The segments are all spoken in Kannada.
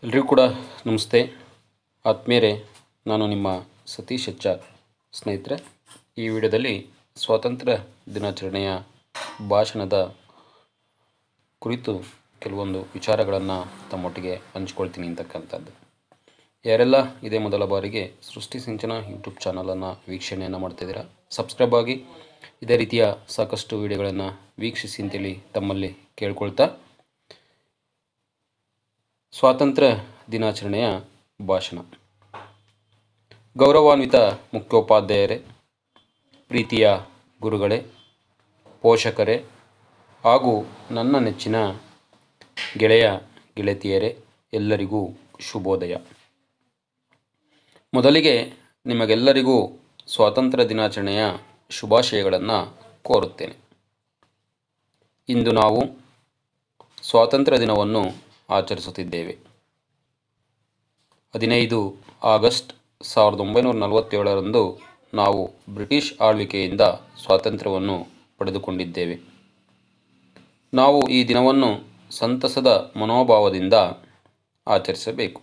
ಎಲ್ರಿಗೂ ಕೂಡ ನಮಸ್ತೆ ಆತ್ಮೀಯರೇ. ನಾನು ನಿಮ್ಮ ಸತೀಶ್ HR. ಸ್ನೇಹಿತರೆ, ಈ ವಿಡಿಯೋದಲ್ಲಿ ಸ್ವಾತಂತ್ರ್ಯ ದಿನಾಚರಣೆಯ ಭಾಷಣದ ಕುರಿತು ಕೆಲವೊಂದು ವಿಚಾರಗಳನ್ನು ತಮ್ಮೊಟ್ಟಿಗೆ ಹಂಚ್ಕೊಳ್ತೀನಿ ಅಂತಕ್ಕಂಥದ್ದು. ಯಾರೆಲ್ಲ ಇದೇ ಮೊದಲ ಬಾರಿಗೆ ಸೃಷ್ಟಿ ಸಿಂಚನ ಯೂಟ್ಯೂಬ್ ಚಾನಲನ್ನು ವೀಕ್ಷಣೆಯನ್ನು ಮಾಡ್ತಿದ್ದೀರಾ, ಸಬ್ಸ್ಕ್ರೈಬ್ ಆಗಿ ಇದೇ ರೀತಿಯ ಸಾಕಷ್ಟು ವಿಡಿಯೋಗಳನ್ನು ವೀಕ್ಷಿಸಿ ಅಂತೇಳಿ ತಮ್ಮಲ್ಲಿ ಕೇಳ್ಕೊಳ್ತಾ, ಸ್ವಾತಂತ್ರ್ಯ ದಿನಾಚರಣೆಯ ಭಾಷಣ. ಗೌರವಾನ್ವಿತ ಮುಖ್ಯೋಪಾಧ್ಯಾಯರೇ, ಪ್ರೀತಿಯ ಗುರುಗಳೇ, ಪೋಷಕರೇ ಹಾಗೂ ನನ್ನ ನೆಚ್ಚಿನ ಗೆಳೆಯ ಗೆಳತಿಯರೇ, ಎಲ್ಲರಿಗೂ ಶುಭೋದಯ. ಮೊದಲಿಗೆ ನಿಮಗೆಲ್ಲರಿಗೂ ಸ್ವಾತಂತ್ರ್ಯ ದಿನಾಚರಣೆಯ ಶುಭಾಶಯಗಳನ್ನು ಕೋರುತ್ತೇನೆ. ಇಂದು ನಾವು ಸ್ವಾತಂತ್ರ್ಯ ದಿನವನ್ನು ಆಚರಿಸುತ್ತಿದ್ದೇವೆ. 15 ಆಗಸ್ಟ್ 1947ರಂದು ನಾವು ಬ್ರಿಟಿಷ್ ಆಳ್ವಿಕೆಯಿಂದ ಸ್ವಾತಂತ್ರ್ಯವನ್ನು ಪಡೆದುಕೊಂಡಿದ್ದೇವೆ. ನಾವು ಈ ದಿನವನ್ನು ಸಂತಸದ ಮನೋಭಾವದಿಂದ ಆಚರಿಸಬೇಕು.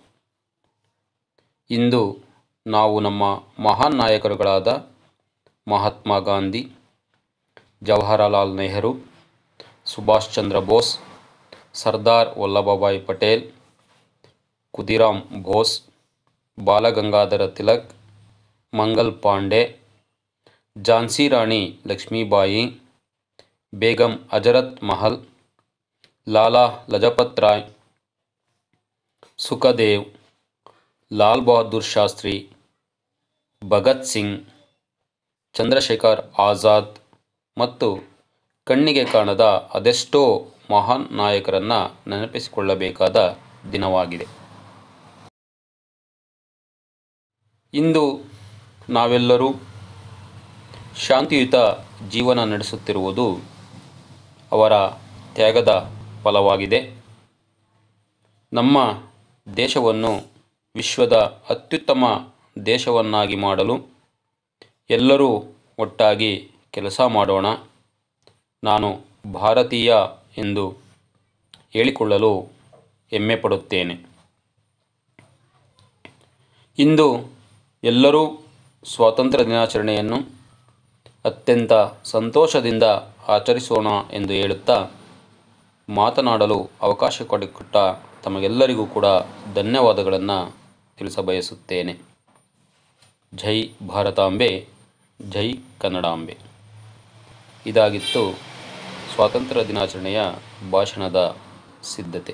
ಇಂದು ನಾವು ನಮ್ಮ ಮಹಾನ್ ನಾಯಕರುಗಳಾದ ಮಹಾತ್ಮ ಗಾಂಧಿ, ಜವಾಹರಲಾಲ್ ನೆಹರು, ಸುಭಾಷ್ ಚಂದ್ರ ಬೋಸ್, ಸರ್ದಾರ್ ವಲ್ಲಭಭಾಯಿ ಪಟೇಲ್, ಖುದಿರಾಮ್ ಬೋಸ್, ಬಾಲಗಂಗಾಧರ ತಿಲಕ್, ಮಂಗಲ್ ಪಾಂಡೆ, ಝಾನ್ಸಿ ರಾಣಿ ಲಕ್ಷ್ಮೀಬಾಯಿ, ಬೇಗಂ ಹಜರತ್ ಮಹಲ್, ಲಾಲಾ ಲಜಪತ್ ರಾಯ್, ಸುಖದೇವ್, ಲಾಲ್ ಬಹದ್ದೂರ್ ಶಾಸ್ತ್ರಿ, ಭಗತ್ ಸಿಂಗ್, ಚಂದ್ರಶೇಖರ್ ಆಜಾದ್ ಮತ್ತು ಕಣ್ಣಿಗೆ ಕಾಣದ ಅದೆಷ್ಟೋ ಮಹಾನ್ ನಾಯಕರನ್ನು ನೆನಪಿಸಿಕೊಳ್ಳಬೇಕಾದ ದಿನವಾಗಿದೆ. ಇಂದು ನಾವೆಲ್ಲರೂ ಶಾಂತಿಯುತ ಜೀವನ ನಡೆಸುತ್ತಿರುವುದು ಅವರ ತ್ಯಾಗದ ಫಲವಾಗಿದೆ. ನಮ್ಮ ದೇಶವನ್ನು ವಿಶ್ವದ ಅತ್ಯುತ್ತಮ ದೇಶವನ್ನಾಗಿ ಮಾಡಲು ಎಲ್ಲರೂ ಒಟ್ಟಾಗಿ ಕೆಲಸ ಮಾಡೋಣ. ನಾನು ಭಾರತೀಯ ಎಂದು ಹೇಳಿಕೊಳ್ಳಲು ಹೆಮ್ಮೆ ಪಡುತ್ತೇನೆ. ಇಂದು ಎಲ್ಲರೂ ಸ್ವಾತಂತ್ರ್ಯ ದಿನಾಚರಣೆಯನ್ನು ಅತ್ಯಂತ ಸಂತೋಷದಿಂದ ಆಚರಿಸೋಣ ಎಂದು ಹೇಳುತ್ತಾ, ಮಾತನಾಡಲು ಅವಕಾಶ ಮಾಡಿಕೊಟ್ಟ ತಮಗೆಲ್ಲರಿಗೂ ಕೂಡ ಧನ್ಯವಾದಗಳನ್ನು ತಿಳಿಸಬಯಸುತ್ತೇನೆ. ಜೈ ಭಾರತಾಂಬೆ, ಜೈ ಕನ್ನಡಾಂಬೆ. ಇದಾಗಿತ್ತು ಸ್ವಾತಂತ್ರ್ಯ ದಿನಾಚರಣೆಯ ಭಾಷಣದ ಸಿದ್ಧತೆ.